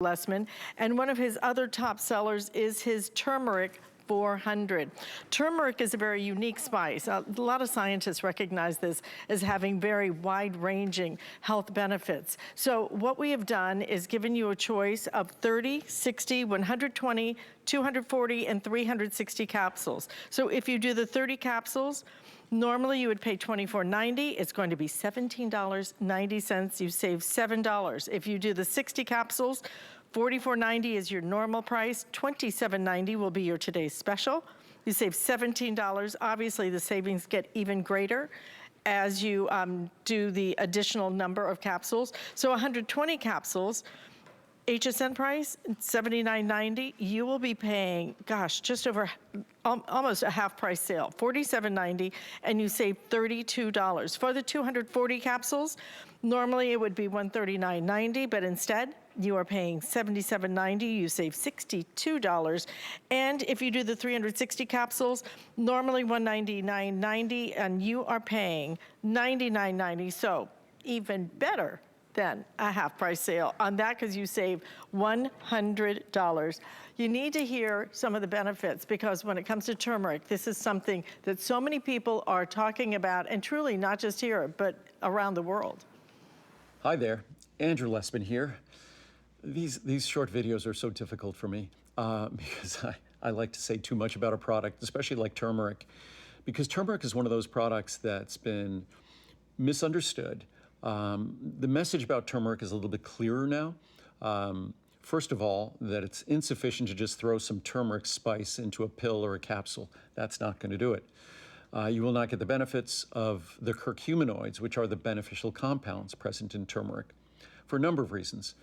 Lessman, and one of his other top sellers is his Turmeric400. Turmeric is a very unique spice. A lot of scientists recognize this as having very wide-ranging health benefits. So what we have done is given you a choice of 30, 60, 120, 240, and 360 capsules. So if you do the 30 capsules, normally you would pay $24.90. It's going to be $17.90. You save $7. If you do the 60 capsules, $44.90 is your normal price. $27.90 will be your today's special. You save $17. Obviously, the savings get even greater as you do the additional number of capsules. So 120 capsules, HSN price, $79.90. You will be paying, gosh, just over almost a half price sale, $47.90, and you save $32. For the 240 capsules, normally it would be $139.90, but instead you are paying $77.90. You save $62. And if you do the 360 capsules, normally $199.90, and you are paying $99.90. So even better than a half price sale on that, because you save $100. You need to hear some of the benefits, because when it comes to turmeric, this is something that so many people are talking about, and truly not just here, but around the world. Hi there, Andrew Lessman here. These short videos are so difficult for me because I like to say too much about a product, especially like turmeric, because turmeric is one of those products that's been misunderstood. The message about turmeric is a little bit clearer now. First of all, that it's insufficient to just throw some turmeric spice into a pill or a capsule. That's not going to do it. You will not get the benefits of the curcuminoids, which are the beneficial compounds present in turmeric, for a number of reasons.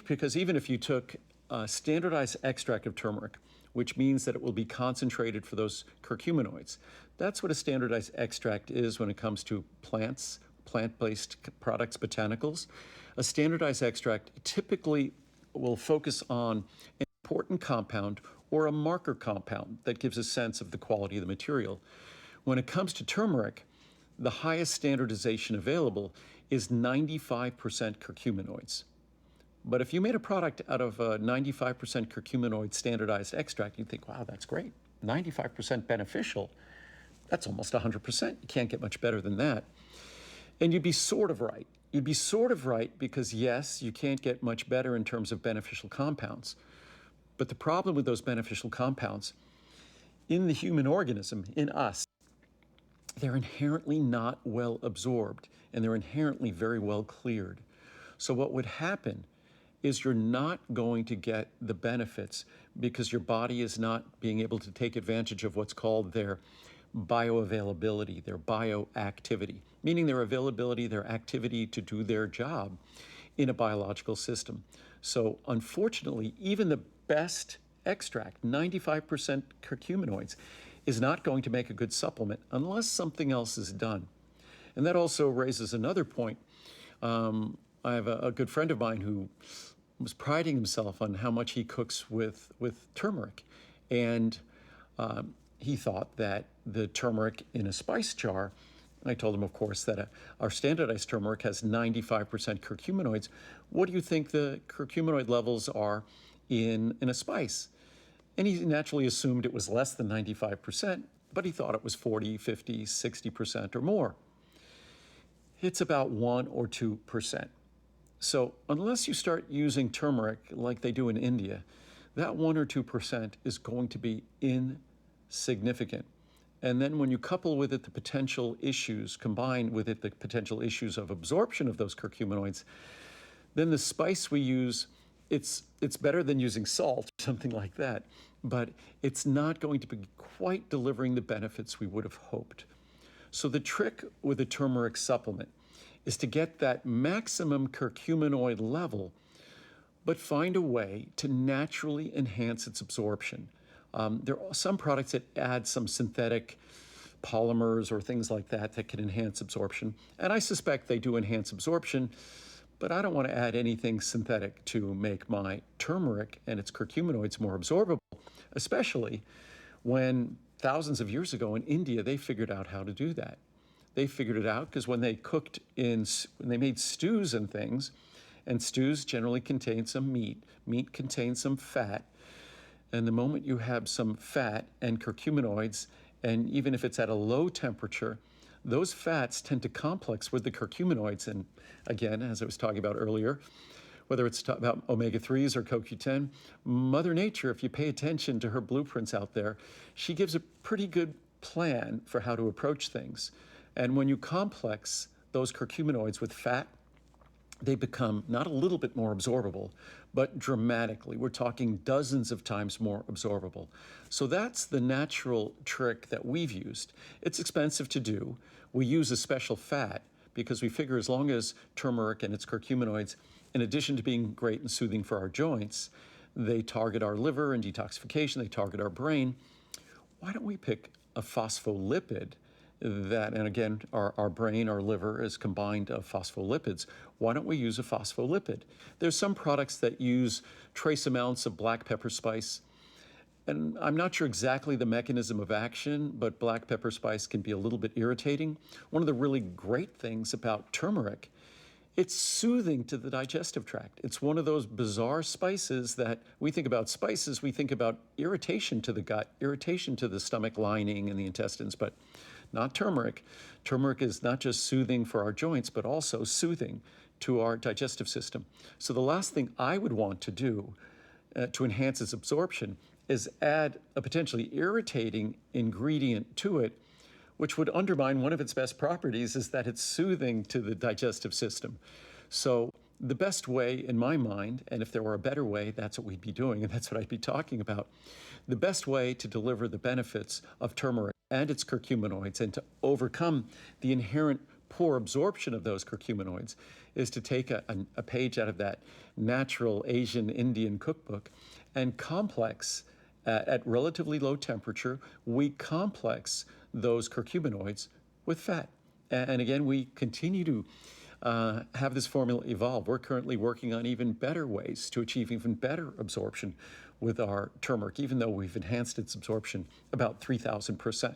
Because even if you took a standardized extract of turmeric, which means that it will be concentrated for those curcuminoids, that's what a standardized extract is when it comes to plants, plant-based products, botanicals. A standardized extract typically will focus on an important compound or a marker compound that gives a sense of the quality of the material. When it comes to turmeric, the highest standardization available is 95% curcuminoids. But if you made a product out of a 95% curcuminoid standardized extract, you'd think, wow, that's great. 95% beneficial, that's almost 100%. You can't get much better than that. And you'd be sort of right. You'd be sort of right because, yes, you can't get much better in terms of beneficial compounds. But the problem with those beneficial compounds, in the human organism, in us, they're inherently not well absorbed, and they're inherently very well cleared. So what would happen is you're not going to get the benefits because your body is not being able to take advantage of what's called their bioavailability, their bioactivity, meaning their availability, their activity to do their job in a biological system. So unfortunately, even the best extract, 95% curcuminoids, is not going to make a good supplement unless something else is done. And that also raises another point. I have a good friend of mine who was priding himself on how much he cooks with turmeric. And he thought that the turmeric in a spice jar, I told him, of course, that our standardized turmeric has 95% curcuminoids. What do you think the curcuminoid levels are in a spice? And he naturally assumed it was less than 95%, but he thought it was 40, 50, 60% or more. It's about 1 or 2%. So unless you start using turmeric like they do in India, that 1 or 2% is going to be insignificant. And then when you couple with it the potential issues, combine with it the potential issues of absorption of those curcuminoids, then the spice we use, it's better than using salt or something like that, but it's not going to be quite delivering the benefits we would have hoped. So the trick with a turmeric supplement is to get that maximum curcuminoid level, but find a way to naturally enhance its absorption. There are some products that add some synthetic polymers or things like that that can enhance absorption, and I suspect they do enhance absorption, but I don't want to add anything synthetic to make my turmeric and its curcuminoids more absorbable, especially when thousands of years ago in India, they figured out how to do that. They figured it out because when they made stews and things, And stews generally contain some meat. Meat contains some fat. And the moment you have some fat and curcuminoids, and even if it's at a low temperature, those fats tend to complex with the curcuminoids. And again, as I was talking about earlier, whether it's about omega-3s or CoQ10, Mother Nature, if you pay attention to her blueprints out there, she gives a pretty good plan for how to approach things. And when you complex those curcuminoids with fat, they become not a little bit more absorbable, but dramatically. We're talking dozens of times more absorbable. So that's the natural trick that we've used. It's expensive to do. We use a special fat because we figure as long as turmeric and its curcuminoids, in addition to being great and soothing for our joints, they target our liver and detoxification, they target our brain, why don't we pick a phospholipid that, and again, our brain, our liver is combined of phospholipids. Why don't we use a phospholipid? There's some products that use trace amounts of black pepper spice, and I'm not sure exactly the mechanism of action, but black pepper spice can be a little bit irritating. One of the really great things about turmeric, it's soothing to the digestive tract. It's one of those bizarre spices that we think about spices, we think about irritation to the gut, irritation to the stomach lining and the intestines, but not turmeric. Turmeric is not just soothing for our joints, but also soothing to our digestive system. So the last thing I would want to do to enhance its absorption is add a potentially irritating ingredient to it, which would undermine one of its best properties, is that it's soothing to the digestive system. So the best way in my mind, and if there were a better way, that's what we'd be doing, and that's what I'd be talking about. The best way to deliver the benefits of turmeric and its curcuminoids and to overcome the inherent poor absorption of those curcuminoids is to take a page out of that natural Asian Indian cookbook and complex at relatively low temperature, we complex those curcuminoids with fat. And again, we continue to have this formula evolve. We're currently working on even better ways to achieve even better absorption with our turmeric, even though we've enhanced its absorption about 3,000%.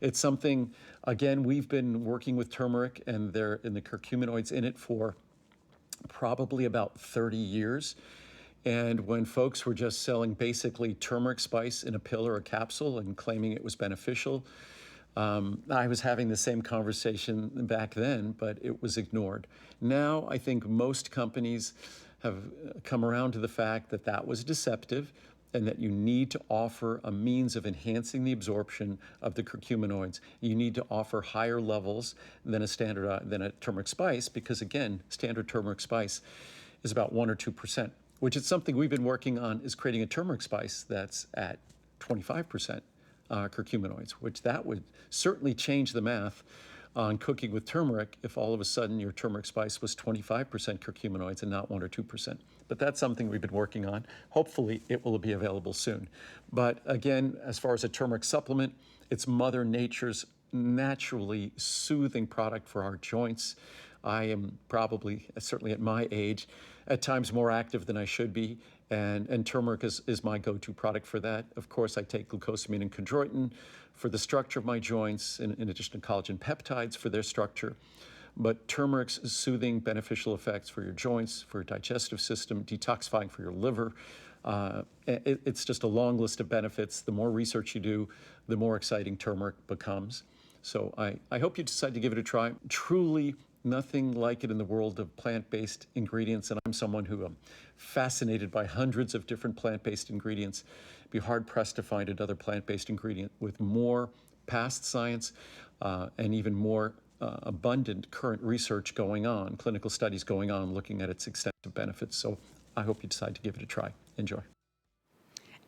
It's something, again, we've been working with turmeric and the curcuminoids in it for probably about 30 years. And when folks were just selling basically turmeric spice in a pill or a capsule and claiming it was beneficial, I was having the same conversation back then, but it was ignored. Now, I think most companies have come around to the fact that that was deceptive and that you need to offer a means of enhancing the absorption of the curcuminoids. You need to offer higher levels than a turmeric spice, because again, standard turmeric spice is about 1 or 2%, which is something we've been working on, is creating a turmeric spice that's at 25% curcuminoids, which that would certainly change the math on cooking with turmeric if all of a sudden your turmeric spice was 25% curcuminoids and not 1 or 2%. But that's something we've been working on. Hopefully it will be available soon. But again, as far as a turmeric supplement, it's Mother Nature's naturally soothing product for our joints. I am probably, certainly at my age, at times more active than I should be, and turmeric is my go-to product for that. Of course, I take glucosamine and chondroitin for the structure of my joints, in addition to collagen peptides for their structure. But turmeric's soothing, beneficial effects for your joints, for your digestive system, detoxifying for your liver. It's just a long list of benefits. The more research you do, the more exciting turmeric becomes. So I hope you decide to give it a try. Truly nothing like it in the world of plant-based ingredients, and I'm someone who am fascinated by hundreds of different plant-based ingredients. Be hard-pressed to find another plant-based ingredient with more past science and even more abundant current research going on, clinical studies going on, looking at its extensive benefits. So I hope you decide to give it a try. Enjoy.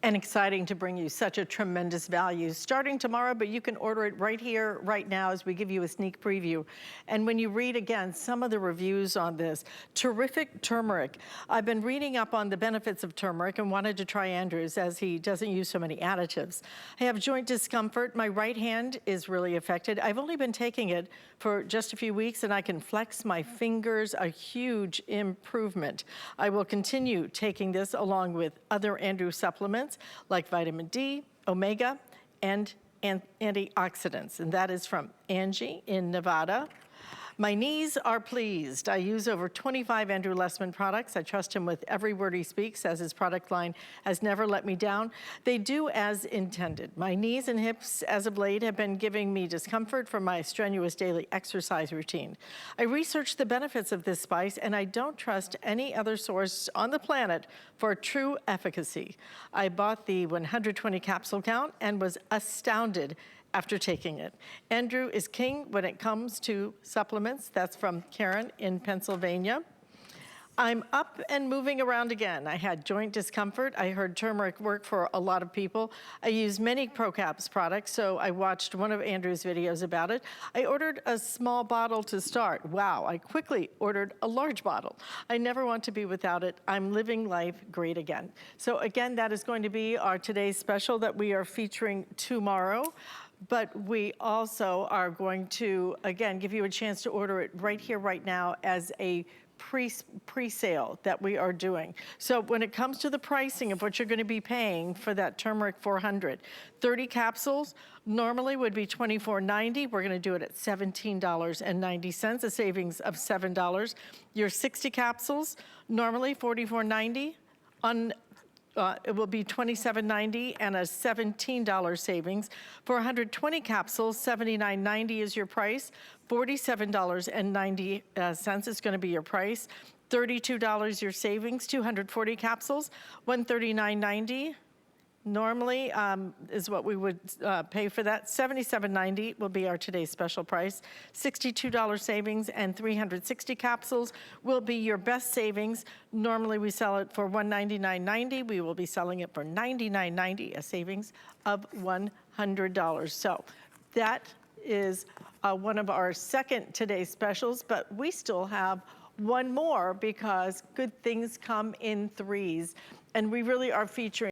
And exciting to bring you such a tremendous value starting tomorrow, but you can order it right here, right now, as we give you a sneak preview. And when you read again some of the reviews on this, terrific turmeric. I've been reading up on the benefits of turmeric and wanted to try Andrew's as he doesn't use so many additives. I have joint discomfort. My right hand is really affected. I've only been taking it for just a few weeks and I can flex my fingers, a huge improvement. I will continue taking this along with other Andrew supplements like vitamin D, omega, and antioxidants. And that is from Angie in Nevada. My knees are pleased. I use over 25 Andrew Lessman products. I trust him with every word he speaks, as his product line has never let me down. They do as intended. My knees and hips, as of late, have been giving me discomfort from my strenuous daily exercise routine. I researched the benefits of this spice, and I don't trust any other source on the planet for true efficacy. I bought the 120 capsule count and was astounded after taking it. Andrew is king when it comes to supplements. That's from Karen in Pennsylvania. I'm up and moving around again. I had joint discomfort. I heard turmeric work for a lot of people. I use many ProCaps products, so I watched one of Andrew's videos about it. I ordered a small bottle to start. Wow, I quickly ordered a large bottle. I never want to be without it. I'm living life great again. So again, that is going to be our today's special that we are featuring tomorrow. But we also are going to, again, give you a chance to order it right here, right now as a pre-sale that we are doing. So when it comes to the pricing of what you're going to be paying for that Turmeric400, 30 capsules normally would be $24.90. We're going to do it at $17.90, a savings of $7. Your 60 capsules, normally $44.90. It will be $27.90 and a $17 savings. For 120 capsules, $79.90 is your price. $47.90 is going to be your price. $32 your savings. 240 capsules, $139.90. Normally is what we would pay for that. $77.90 will be our today's special price. $62 savings, and 360 capsules will be your best savings. Normally we sell it for $199.90. We will be selling it for $99.90, a savings of $100. So that is one of our second today's specials, but we still have one more because good things come in threes, and we really are featuring